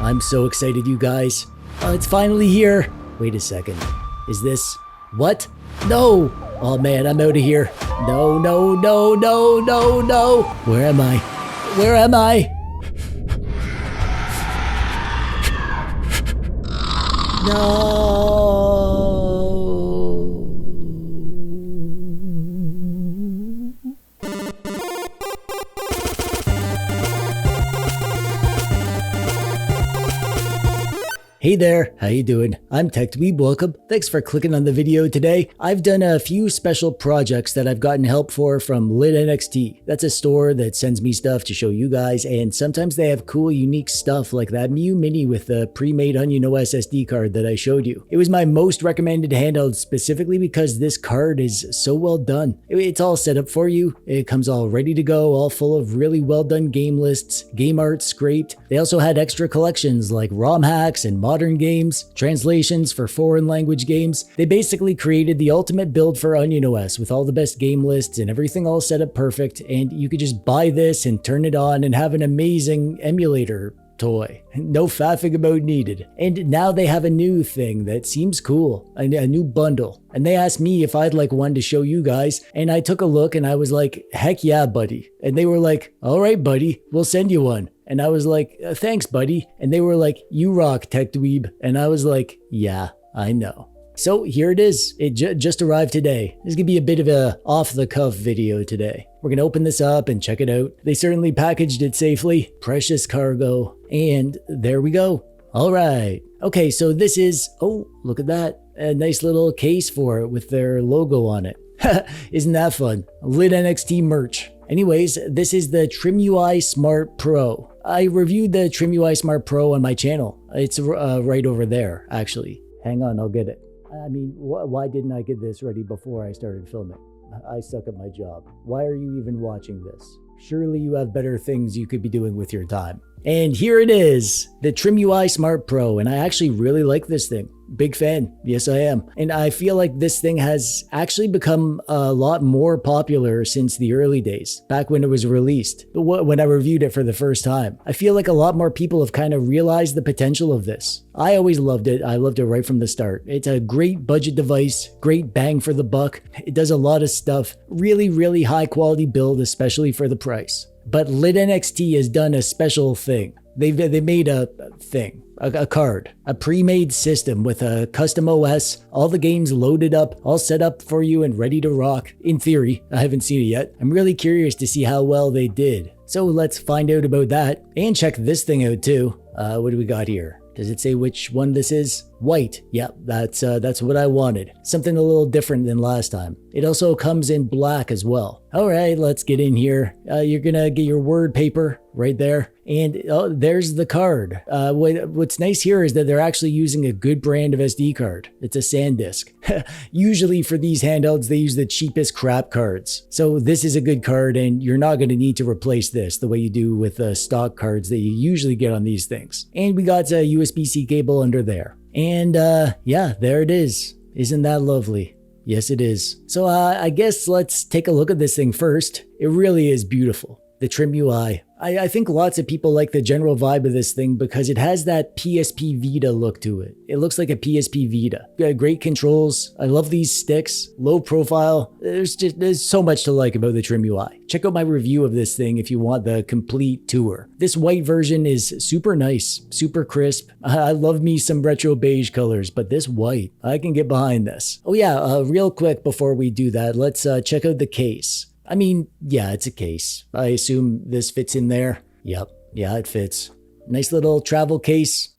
I'm so excited, you guys. It's finally here. Wait a second. Is this... What? No! Oh man, I'm out of here. No, no, no, no, no, no! Where am I? Where am I? No! Hey there, how you doing? I'm TechDweeb, welcome. Thanks for clicking on the video today. I've done a few special projects that I've gotten help for from LitNXT. That's a store that sends me stuff to show you guys, and sometimes they have cool, unique stuff like that Mew Mini with the pre-made Onion OS SD card that I showed you. It was my most recommended handheld specifically because this card is so well done. It's all set up for you. It comes all ready to go, all full of really well done game lists, game art scraped. They also had extra collections like ROM hacks and modern games, translations for foreign language games. They basically created the ultimate build for Onion OS with all the best game lists and everything all set up perfect, and you could just buy this and turn it on and have an amazing emulator toy. No faffing about needed. And now they have a new thing that seems cool, a new bundle. And they asked me if I'd like one to show you guys, and I took a look and I was like, heck yeah, buddy. And they were like, all right, buddy, we'll send you one. And I was like, thanks, buddy. And they were like, you rock, TechDweeb. And I was like, yeah, I know. So here it is. It just arrived today. This is gonna be a bit of a off-the-cuff video today. We're gonna open this up and check it out. They certainly packaged it safely. Precious cargo. And there we go. All right. Okay, so this is, oh, look at that. A nice little case for it with their logo on it. Isn't that fun? LitNXT merch. Anyways, this is the TrimUI Smart Pro. I reviewed the TrimUI Smart Pro on my channel. It's right over there, actually. Hang on, I'll get it. I mean, why didn't I get this ready before I started filming? I suck at my job. Why are you even watching this? Surely you have better things you could be doing with your time. And here it is, the TrimUI Smart Pro, and I actually really like this thing. Big fan. Yes, I am. And I feel like this thing has actually become a lot more popular since the early days, back when it was released, when I reviewed it for the first time. I feel like a lot more people have kind of realized the potential of this. I always loved it. I loved it right from the start. It's a great budget device, great bang for the buck. It does a lot of stuff. Really, really high quality build, especially for the price. But LitNXT has done a special thing. They made a thing. A card, a pre-made system with a custom OS, all the games loaded up, all set up for you and ready to rock. In theory, I haven't seen it yet. I'm really curious to see how well they did. So let's find out about that and check this thing out too. What do we got here? Does it say which one this is? White. Yep, that's what I wanted. Something a little different than last time. It also comes in black as well. All right, let's get in here. You're gonna get your word paper right there. And oh, there's the card. What's nice here is that they're actually using a good brand of SD card. It's a SanDisk. Usually for these handhelds, they use the cheapest crap cards. So this is a good card, and you're not gonna need to replace this the way you do with the stock cards that you usually get on these things. And we got a USB-C cable under there. And yeah, there it is. Isn't that lovely? Yes, it is. So I guess let's take a look at this thing first. It really is beautiful. The TrimUI. I think lots of people like the general vibe of this thing because it has that PSP Vita look to it. It looks like a PSP Vita. Great controls. I love these sticks. Low profile. There's so much to like about the TrimUI. Check out my review of this thing if you want the complete tour. This white version is super nice, super crisp. I love me some retro beige colors, but this white, I can get behind this. Oh yeah, real quick before we do that, let's check out the case. I mean, yeah, it's a case. I assume this fits in there. Yep, yeah, it fits. Nice little travel case.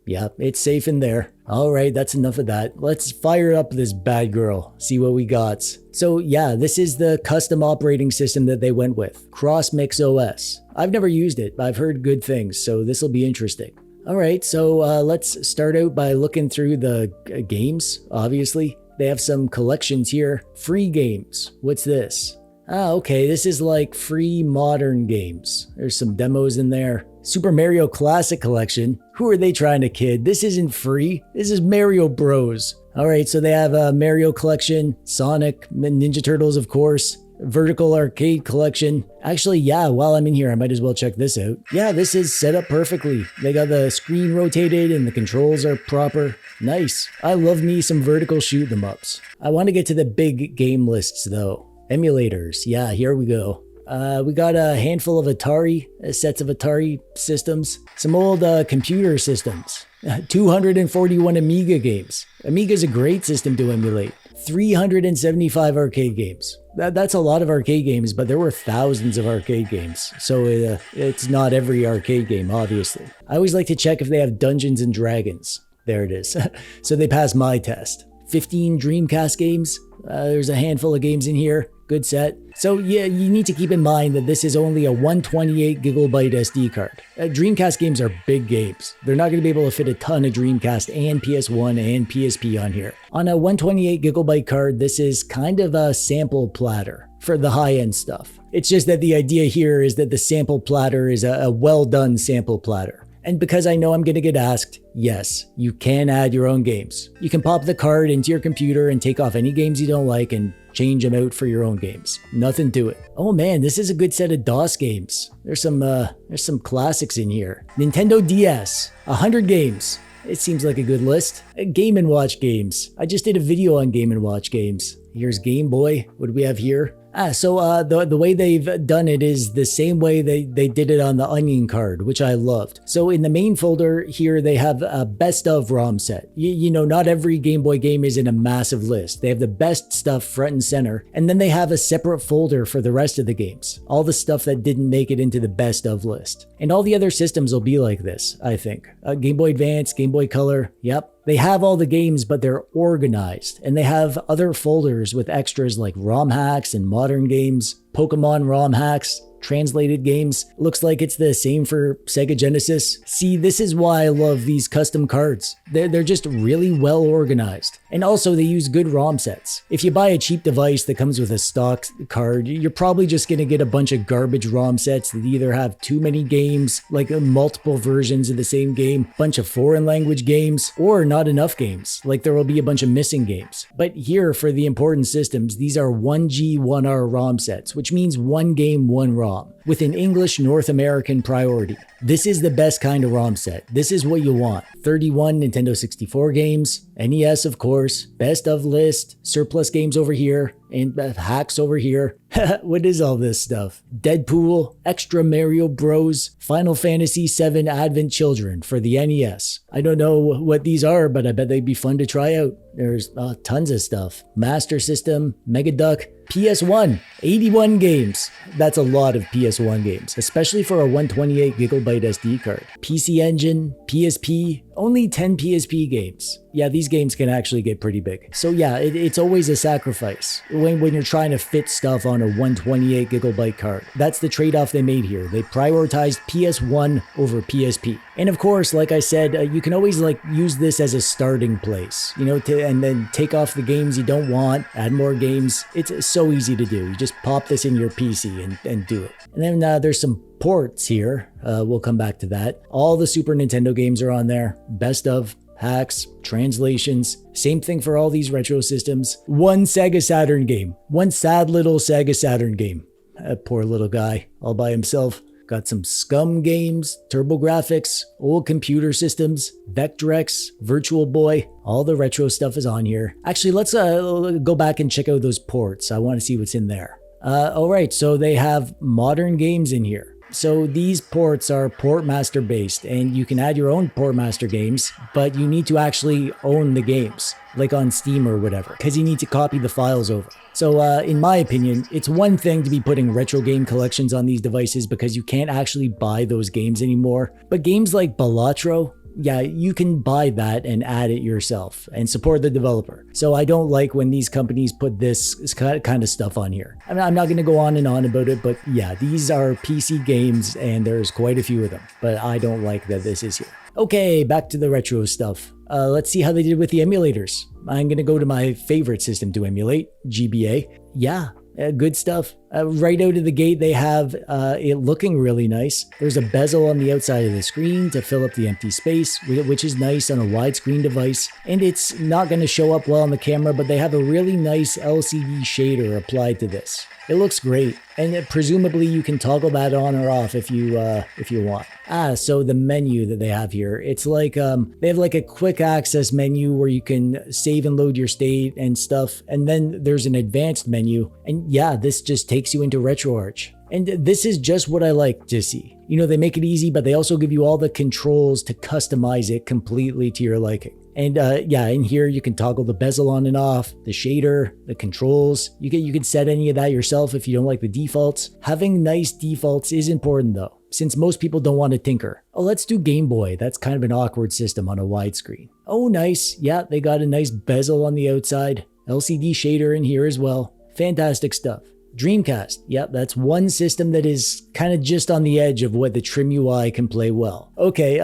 Yep, it's safe in there. All right, that's enough of that. Let's fire up this bad girl, see what we got. So yeah, this is the custom operating system that they went with, Crossmix OS. I've never used it, but I've heard good things, so this will be interesting. All right, so let's start out by looking through the games, obviously. They have some collections here. Free games. What's this? Ah, okay, this is like free modern games. There's some demos in there. Super Mario Classic Collection. Who are they trying to kid? This isn't free. This is Mario Bros. All right, so they have a Mario Collection, Sonic, Ninja Turtles, of course. vertical arcade collection. Actually, yeah, while I'm in here, I might as well check this out. Yeah, this is set up perfectly. They got the screen rotated and the controls are proper. Nice. I love me some vertical shoot 'em ups. I want to get to the big game lists though. Emulators. Yeah, here we go. We got a handful of Atari, sets of Atari systems, some old computer systems, 241 Amiga games. Amiga's a great system to emulate. 375 arcade games. That's a lot of arcade games, but there were thousands of arcade games. So it's not every arcade game, obviously. I always like to check if they have Dungeons and Dragons. There it is. So they passed my test. 15 Dreamcast games. There's a handful of games in here. Good set. So yeah, you need to keep in mind that this is only a 128 gigabyte SD card. Dreamcast games are big games. They're not going to be able to fit a ton of Dreamcast and PS1 and PSP on here. On a 128 gigabyte card, this is kind of a sample platter for the high-end stuff. It's just that the idea here is that the sample platter is a well-done sample platter. And because I know I'm going to get asked, yes, you can add your own games. You can pop the card into your computer and take off any games you don't like and change them out for your own games. Nothing to it. Oh man, this is a good set of DOS games. There's some classics in here. Nintendo DS, 100 games. It seems like a good list. Game & Watch games. I just did a video on Game & Watch games. Here's Game Boy. What do we have here? So the way they've done it is the same way they did it on the Onion card, which I loved. So in the main folder here, they have a best of ROM set. You know, not every Game Boy game is in a massive list. They have the best stuff front and center, and then they have a separate folder for the rest of the games. All the stuff that didn't make it into the best of list. And all the other systems will be like this, I think. Game Boy Advance, Game Boy Color, yep. They have all the games, but they're organized, and they have other folders with extras like ROM hacks and modern games, Pokemon ROM hacks, translated games. Looks like it's the same for Sega Genesis. See, this is why I love these custom cards. They're just really well organized. And also they use good ROM sets. If you buy a cheap device that comes with a stock card, you're probably just going to get a bunch of garbage ROM sets that either have too many games, like multiple versions of the same game, bunch of foreign language games, or not enough games, like there will be a bunch of missing games. But here, for the important systems, these are 1G, 1R ROM sets, which means one game, one ROM, with an English North American priority. This is the best kind of ROM set. This is what you want. 31 Nintendo 64 games, NES of course, best of list, surplus games over here, and hacks over here. What is all this stuff? Deadpool, Extra Mario Bros, Final Fantasy VII Advent Children for the NES. I don't know what these are, but I bet they'd be fun to try out. There's tons of stuff. Master System, Mega Duck, PS1, 81 games. That's a lot of PS1 games, especially for a 128 gigabyte SD card. PC Engine, PSP, only 10 PSP games. Yeah, these games can actually get pretty big. So yeah, it's always a sacrifice when you're trying to fit stuff on a 128 gigabyte card. That's the trade-off they made here. They prioritized PS1 over PSP. And of course, like I said, you can always use this as a starting place, you know, and then take off the games you don't want, add more games. It's so easy to do. You just pop this in your PC and do it. And then there's some ports here. We'll come back to that. All the Super Nintendo games are on there. Best of, hacks, translations. Same thing for all these retro systems. One Sega Saturn game. One sad little Sega Saturn game. Poor little guy all by himself. Got some Scum games, TurboGrafx, old computer systems, Vectrex, Virtual Boy. All the retro stuff is on here. Actually, let's go back and check out those ports. I want to see what's in there. All right, so they have modern games in here. So these ports are Portmaster based, and you can add your own Portmaster games, but you need to actually own the games, like on Steam or whatever, because you need to copy the files over. So in my opinion, it's one thing to be putting retro game collections on these devices because you can't actually buy those games anymore. But games like Balatro, yeah, you can buy that and add it yourself and support the developer. So I don't like when these companies put this kind of stuff on here. I mean, I'm not going to go on and on about it, but yeah, these are PC games and there's quite a few of them, but I don't like that this is here. Okay, back to the retro stuff. Let's see how they did with the emulators. I'm going to go to my favorite system to emulate, GBA. Yeah, Good stuff. Right out of the gate, they have it looking really nice. There's a bezel on the outside of the screen to fill up the empty space, which is nice on a widescreen device. And it's not going to show up well on the camera, but they have a really nice LCD shader applied to this. It looks great, and presumably you can toggle that on or off if you want. So the menu that they have here, it's like they have like a quick access menu where you can save and load your state and stuff, and then there's an advanced menu, and yeah, this just takes you into RetroArch. And this is just what I like to see. You know, they make it easy, but they also give you all the controls to customize it completely to your liking. And yeah, in here you can toggle the bezel on and off, the shader, the controls. You can set any of that yourself if you don't like the defaults. Having nice defaults is important though, since most people don't want to tinker. Oh, let's do Game Boy. That's kind of an awkward system on a widescreen. Oh, nice. Yeah, they got a nice bezel on the outside. LCD shader in here as well. Fantastic stuff. Dreamcast. Yep, that's one system that is kind of just on the edge of what the TrimUI can play well. Okay,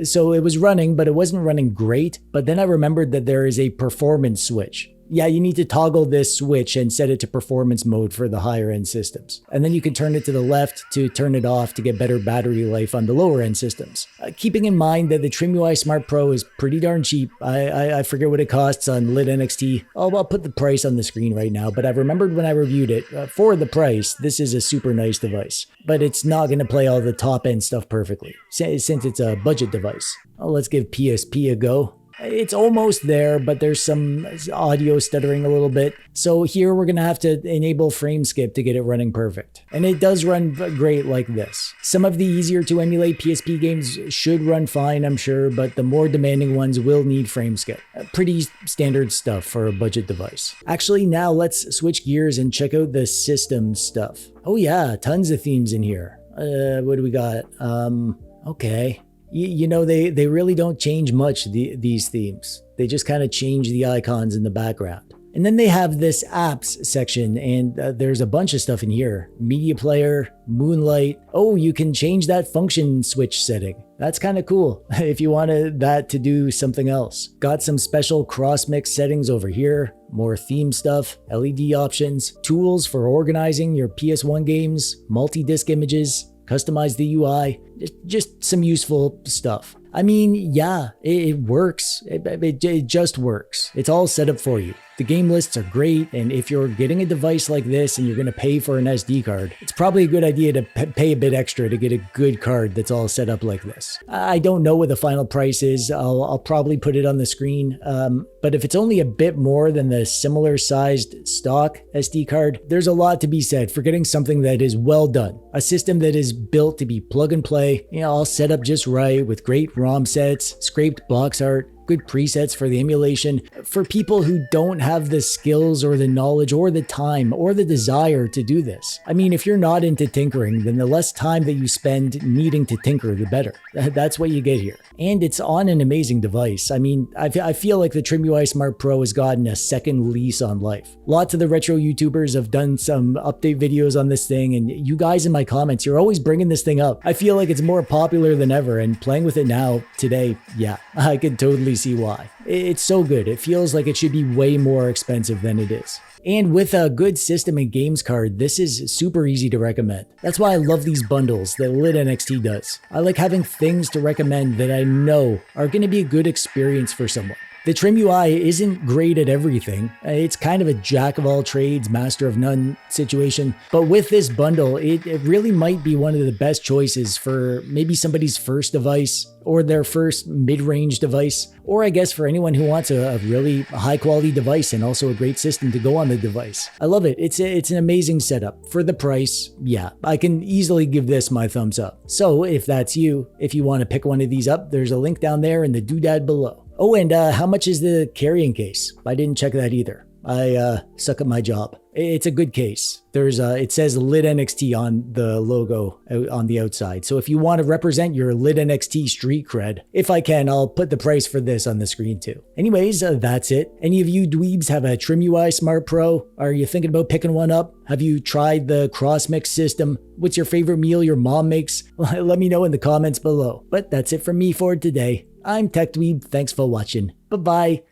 so it was running, but it wasn't running great. But then I remembered that there is a performance switch. Yeah, you need to toggle this switch and set it to performance mode for the higher end systems. And then you can turn it to the left to turn it off to get better battery life on the lower end systems. Keeping in mind that the TrimUI Smart Pro is pretty darn cheap. I forget what it costs on Lit NXT. I'll put the price on the screen right now, but I remembered when I reviewed it, for the price, this is a super nice device. But it's not going to play all the top end stuff perfectly, since it's a budget device. Let's give PSP a go. It's almost there, but there's some audio stuttering a little bit. So here we're going to have to enable frame skip to get it running perfect. And it does run great like this. Some of the easier to emulate PSP games should run fine, I'm sure, but the more demanding ones will need frame skip. Pretty standard stuff for a budget device. Actually, now let's switch gears and check out the system stuff. Oh yeah, tons of themes in here. What do we got? Okay. You know, they really don't change much, these themes. They just kind of change the icons in the background. And then they have this apps section, and there's a bunch of stuff in here. Media player, Moonlight. Oh, you can change that function switch setting. That's kind of cool if you wanted that to do something else. Got some special Crossmix settings over here. More theme stuff, LED options, tools for organizing your PS1 games, multi-disc images, customize the UI, just some useful stuff. I mean, yeah, it works. It just works. It's all set up for you. The game lists are great, and if you're getting a device like this and you're going to pay for an SD card, it's probably a good idea to pay a bit extra to get a good card that's all set up like this. I don't know what the final price is. I'll probably put it on the screen, but if it's only a bit more than the similar sized stock SD card, there's a lot to be said for getting something that is well done. A system that is built to be plug and play, all set up just right with great ROM sets, scraped box art, good presets for the emulation, for people who don't have the skills or the knowledge or the time or the desire to do this. I mean, if you're not into tinkering, then the less time that you spend needing to tinker, the better. That's what you get here. And it's on an amazing device. I mean, I feel like the TrimUI Smart Pro has gotten a second lease on life. Lots of the retro YouTubers have done some update videos on this thing, and you guys in my comments, you're always bringing this thing up. I feel like it's more popular than ever, and playing with it now, today, yeah, I could totally see why. It's so good. It feels like it should be way more expensive than it is. And with a good system and games card, this is super easy to recommend. That's why I love these bundles that Lit NXT does. I like having things to recommend that I know are going to be a good experience for someone. The TrimUI isn't great at everything. It's kind of a jack of all trades, master of none situation. But with this bundle, it really might be one of the best choices for maybe somebody's first device or their first mid-range device, or I guess for anyone who wants a really high-quality device and also a great system to go on the device. I love it. It's an amazing setup. For the price, yeah, I can easily give this my thumbs up. So if that's you, if you want to pick one of these up, there's a link down there in the doodad below. Oh, and how much is the carrying case? I didn't check that either. I suck at my job. It's a good case. It says Lit NXT on the logo on the outside. So if you want to represent your Lit NXT street cred, if I can, I'll put the price for this on the screen too. Anyways, that's it. Any of you dweebs have a TrimUI Smart Pro? Are you thinking about picking one up? Have you tried the Crossmix system? What's your favorite meal your mom makes? Let me know in the comments below. But that's it from me for today. I'm TechDweeb. Thanks for watching. Bye-bye.